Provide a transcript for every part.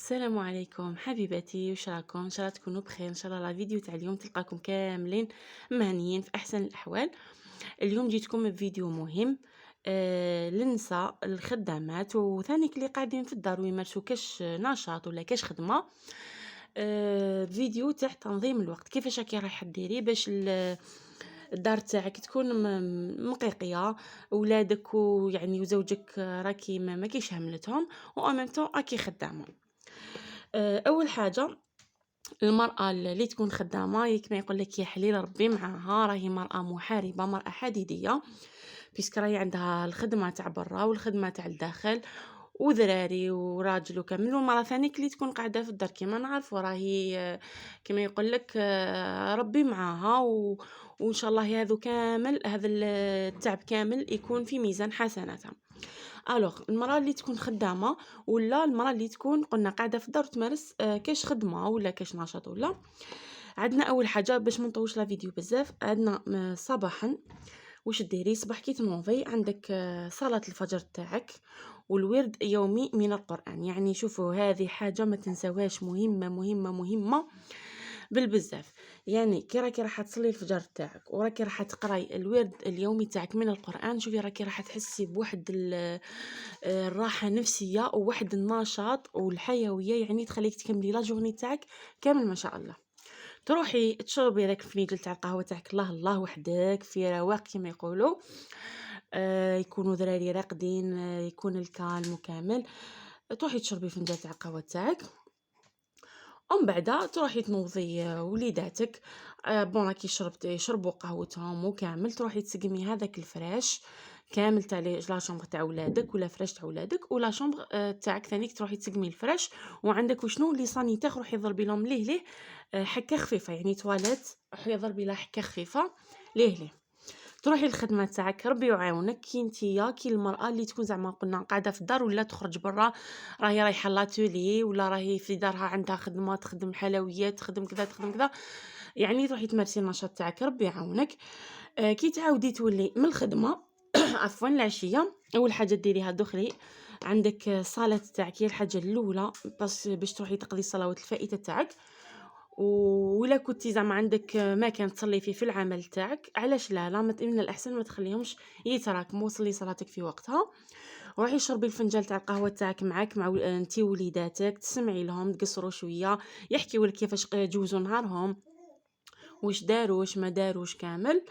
السلام عليكم حبيباتي، وش راكم؟ ان شاء الله تكونوا بخير. ان شاء الله لا فيديو تاع اليوم تلقاكم كاملين مهنيين في احسن الاحوال. اليوم جيتكم بفيديو مهم للنساء الخدامات وثاني اللي قاعدين في الدار ويمارسوا كاش نشاط ولا كاش خدمه. فيديو تاع تنظيم الوقت، كيفاش راكي رايحه ديري باش الدار تاعك تكون مقيقيه، ولادك ويعني وزوجك راكي ما كيش هملتهم، وأمام طون راكي خدامه. اول حاجه المرأة اللي تكون خدامة كما يقول لك يا حليل ربي معاها، راهي مرأة محاربة، مرأة حديدية، بيسك راهي عندها الخدمة تاع برا والخدمة تاع الداخل وذراري وراجل وكامل. ومرة ثانيك اللي تكون قاعدة في الدار كما نعرف راهي كما يقول لك ربي معاها وان شاء الله هذا كامل، هذا التعب كامل يكون في ميزان حسناتها. الوغ المراه اللي تكون خدامه ولا المراه اللي تكون قلنا قاعده في الدار تمارس كاش خدمه ولا كاش نشاط، ولا عندنا اول حاجه باش ما نطولش لا فيديو بزاف. عندنا صباحا واش ديري صباح كي تنوضي عندك صلاه الفجر تاعك والورد يومي من القران. يعني شوفوا هذه حاجه ما تنساوهاش، مهمه مهمه مهمه بالبزاف. يعني كي راكي راح تصلي الفجر تاعك وراكي راح تقراي الورد اليومي تاعك من القرآن، شوفي راكي راح تحسي بواحد الراحة النفسية وواحد النشاط والحيوية، يعني تخليك تكملي لا جورني تاعك كامل ما شاء الله. تروحي تشربي داك الفنيجل تاع القهوة تاعك الله الله وحدك في رواق كما يقولوا. يكونوا ذراري راقدين، يكون الكالم كامل. تروحي تشربي فنجان تاع القهوة تاعك، ومن بعد تروحي تنوضي وليداتك. بون راكي شربتي يشربوا قهوتهم وكامل، تروحي تسقمي هذاك الفراش كامل تاع لا شومبر تاع ولادك ولا فراش تاع ولادك ولا شومبر تاعك ثانيك. تروحي تسقمي الفراش وعندك وشنو لي سانيتير روحي ضربي لهم ليه حكه خفيفه، يعني تواليت روحي ضربي لها حكه خفيفه ليه. تروحي الخدمه تاعك ربي يعاونك. كي نتيا كي المراه اللي تكون زعما قلنا قاعده في الدار ولا تخرج برا، راهي رايحه لاتولي ولا راهي في دارها عندها خدمه، تخدم حلويات، تخدم كذا تخدم كذا، يعني تروحي تمارسي النشاط تاعك ربي يعاونك. كي تعاودي تولي من الخدمه عفوا العشيه، اول حاجه ديريها دخلي عندك الصاله تاعك، هي الحاجه الاولى باش تروحي تقضي الصلوات الفائته تاعك. ولا كنتي زعما عندك مكان تصلي فيه في العمل تاعك، علاش لا من الاحسن ما تخليهمش يتراكموا، صلي صلاتك في وقتها. روحي شربي الفنجان تاع القهوه تاعك معاك مع انتي وليداتك، تسمعي لهم تقصروا شويه، يحكيوا لك كيفاش جوزوا نهارهم، واش داروا واش ما داروش كامل.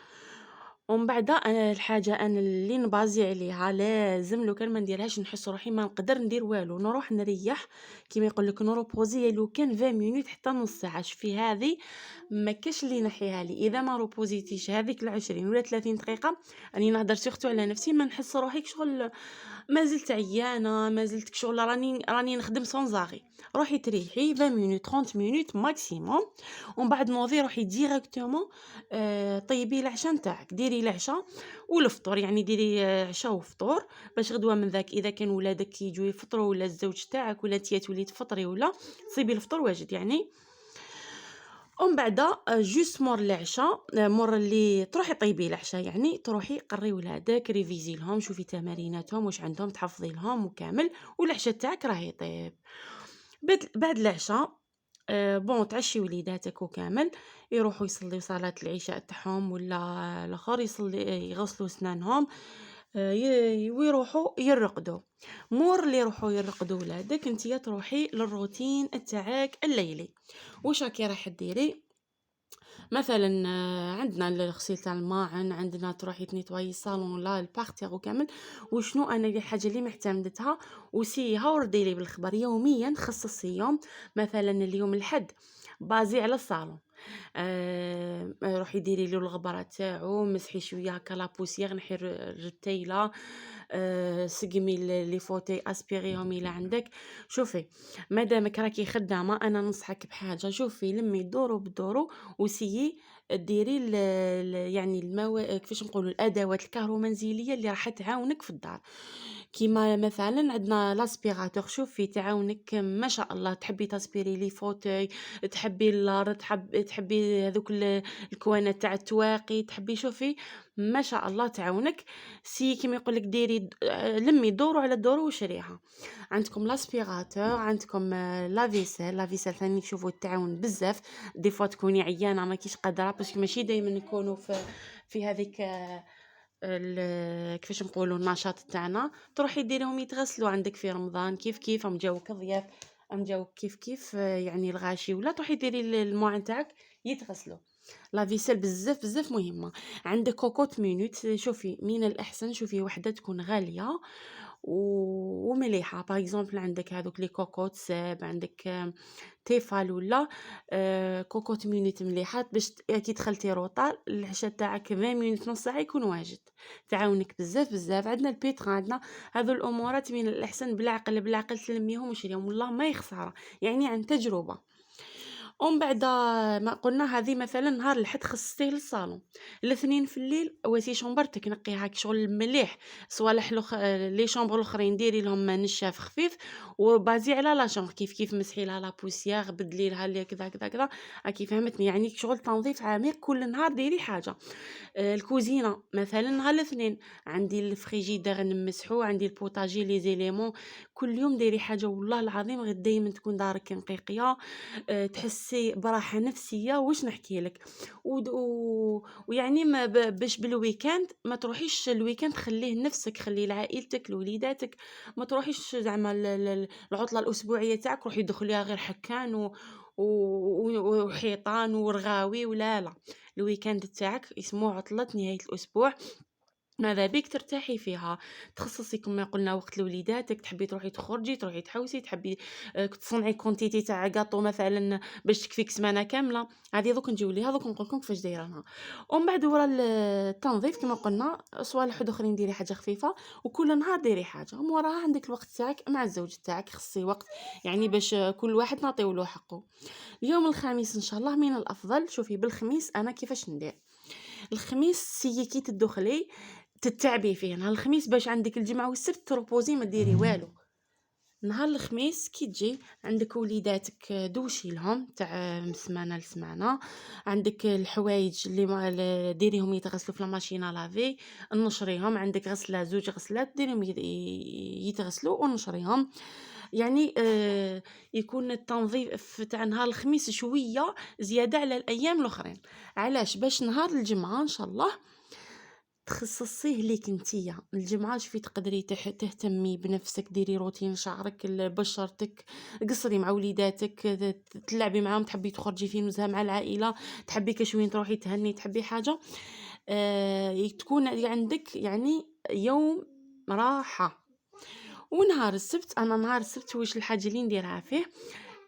ومن بعد انا الحاجه انا اللي نبازي عليها لازم لو كان ما نديرهاش نحس روحي ما نقدر ندير والو، نروح نريح كيما يقول لك نروبوزي لو كان 20 مينوت حتى نص ساعه. شوفي هذه ما كاش اللي نحيها لي، اذا ما روبوزيتيش هذيك 20 ولا 30 دقيقه راني نهضر سورتو على نفسي، ما نحس روحي شغل ما زلت عيانه، ما زلت شغل راني نخدم سونزاغي. روحي تريحي 20 مينوت 30 مينوت ماكسيموم، ومن بعد نوضي روحي ديريكتومون طيبي العشاء نتاعك، ديري العشاء والفطور، يعني ديري عشاء وفطور باش غدوه من ذاك اذا كان ولادك يجوا يفطروا ولا الزوج تاعك ولا انت تولي تفطري ولا تصيبي الفطور واجد يعني. ومن بعد جوست مور العشاء، مور اللي تروحي طيبي العشاء، يعني تروحي قري ولادك ريفيزي لهم، شوفي تماريناتهم واش عندهم تحفظي لهم وكامل، والعشاء تاعك راه يطيب. بعد العشاء بون تعشي وليداتك وكامل، يروحوا يصليو صلاة العشاء تاعهم ولا الاخر يصلي يغسلوا اسنانهم، ويروحوا يرقدوا. مور اللي يروحوا يرقدوا ولادك انتيا تروحي للروتين تاعك الليلي. واش راكي راح ديري؟ مثلا عندنا الغسيل تاع الماعن، عندنا تروحي تنيطواي الصالون لا البارتير وكامل. وشنو انا الحاجه اللي معتمدتها وسيها وردي لي بالخبر يوميا، خصصي يوم مثلا اليوم الحد بازي على الصالون. روحي ديري له الغبره تاعو، مسحي شويه هكا لابوسيير، نحي الرتيله، سقمي لي فوتي اسبيريهم الى عندك. شوفي مادامك راكي خدامه انا ننصحك بحاجه، شوفي لمي دورو بدورو وسيي ديري يعني كيفاش نقولوا الادوات الكهرومنزليه اللي راح تعاونك في الدار. كيما مثلا عندنا لاسبيراتور، شوفي تعاونك ما شاء الله. تحبي تاسبيري لي فوتوي، تحبي الارض، تحبي هذوك الكوانات تاع التواقي، تحبي شوفي ما شاء الله تعاونك. كيما يقول لك ديري لمي دورو على الدورو وشريها. عندكم لاسبيراتور، عندكم لافيسيل ثاني شوفوا التعاون بزاف. دي فوا تكوني عيانه ما كيش قادره، باسكو ماشي دائما نكونوا في هذيك كيفاش نقولوا النشاط تاعنا، تروحي ديريهم يتغسلوا عندك في رمضان. كيف ام جاوك ضياف، ام جاوك كيف يعني الغاشي، ولا تروحي ديري الماعن تاعك يتغسلوا. لا فيسيل بزاف بزاف مهمه. عندك كوكوت مينوت، شوفي من الاحسن شوفي وحده تكون غاليه ومليحه. باغ اكزومبل عندك هذوك لي كوكوت ساب، عندك تيفال ولا كوكوت مينوت مليحه باش كي دخلتي روطال العشاء تاعك 20 مينوت نص ساعه يكون واجد. تعاونك بزاف بزاف. عندنا البيترا، عندنا هذو الامورات من الاحسن بالعقل بالعقل تلميهم وشريهم، والله ما يخسر يعني عن تجربه. ومن بعد ما قلنا هذه مثلا نهار الحد خصصتيه للصالون. الاثنين في الليل واسي شومبرتك نقيها كي شغل مليح. صوالح لي شومبر الاخرين ديري لهم نشاف خفيف وبازي على لا شومبر، كيف مسحي لها لا بوسيير، بدلي لها اللي كذا كذا كذا. كي فهمتني يعني شغل تنظيف عميق كل نهار ديري حاجه. الكوزينه مثلا نهار الاثنين عندي الفريجيدير نمسحو، عندي البوطاجي لي زيليمون، كل يوم ديري حاجه. والله العظيم غير دائما تكون دارك نقيقيه، تحسي براحه نفسيه واش نحكي لك. ويعني ما باش بالويكاند ما تروحيش الويكاند خليه لنفسك، خليه لعائلتك لوليداتك. ما تروحيش زعما العطله الاسبوعيه تاعك روحي دخليها غير حكان وحيطان ورغاوي ولا لا. الويكاند تاعك اسمه عطله نهايه الاسبوع، ماذا بيك ترتاحي فيها، تخصصي كما قلنا وقت لوليداتك. تحبي تروحي تخرجي تروحي تحوسي، تحبي تصنعي كونتيتي تاع كاطو مثلا باش تكفيك سمانه كامله. هذه دوك نجيو ليها دوك نقول لكم كيفاش دايرينها. ومن بعد ورا التنظيف كما قلنا صوالح اخرين ديري حاجه خفيفه، وكل نهار ديري حاجه. ومن وراها عندك الوقت تاعك مع الزوج تاعك، خصي وقت يعني باش كل واحد نعطيو له حقه. اليوم الخميس ان شاء الله من الافضل، شوفي بالخميس انا كيفاش ندير. الخميس سي كي تدخلي تتعبي فيه نهار الخميس باش عندك الجمعة والسبت تروبوزي ما ديري والو. نهار الخميس كي تجي عندك وليداتك دوشي لهم تاع سمانه لسمانه. عندك الحوايج اللي ما ديريهم يتغسلوا في الماشينه لافي نشريهم. عندك غسله زوج غسلات ديريهم يتغسلوا ونشريهم. يعني يكون التنظيف تاع نهار الخميس شويه زياده على الايام الاخرين. علاش؟ باش نهار الجمعه ان شاء الله تخصصيه ليك نتيا. الجمعة شوفي تقدري تهتمي بنفسك، ديري روتين شعرك بشرتك، قصري مع وليداتك، تلعبي معاهم، تحبي تخرجي في نزهة مع العائلة، تحبي كشوين تروحي تهني، تحبي حاجة تكون عندك يعني يوم راحة. ونهار السبت انا نهار السبت واش الحاجه اللي نديرها فيه،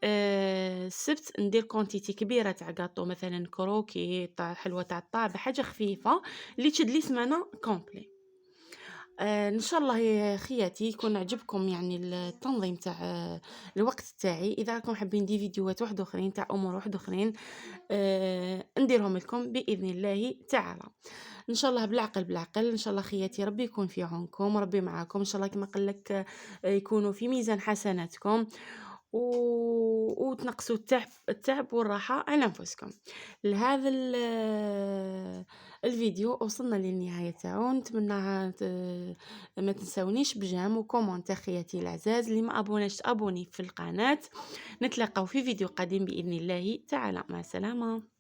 السبت ندير كونتيتي كبيره تاع كاطو مثلا كروكي تاع حلوه تاع الطابع، حاجه خفيفه اللي تشد لي سمانه كومبلي. ان شاء الله يا خياتي يكون عجبكم يعني التنظيم تاع الوقت تاعي. اذا راكم حابين دي فيديوهات واحد اخرين تاع امور واحد اخرين نديرهم لكم باذن الله تعالى. ان شاء الله بالعقل بالعقل. ان شاء الله خياتي ربي يكون في عونكم، ربي معاكم ان شاء الله كما قال لك يكونوا في ميزان حسناتكم وتنقصوا التعب والراحه على انفسكم. لهذا الفيديو وصلنا للنهايه تاعو. نتمنى ما تنسونيش بجام وكومونتير خياتي العزاز. اللي ما ابوناش ابوني في القناه. نتلاقاو في فيديو قادم باذن الله تعالى. مع السلامه.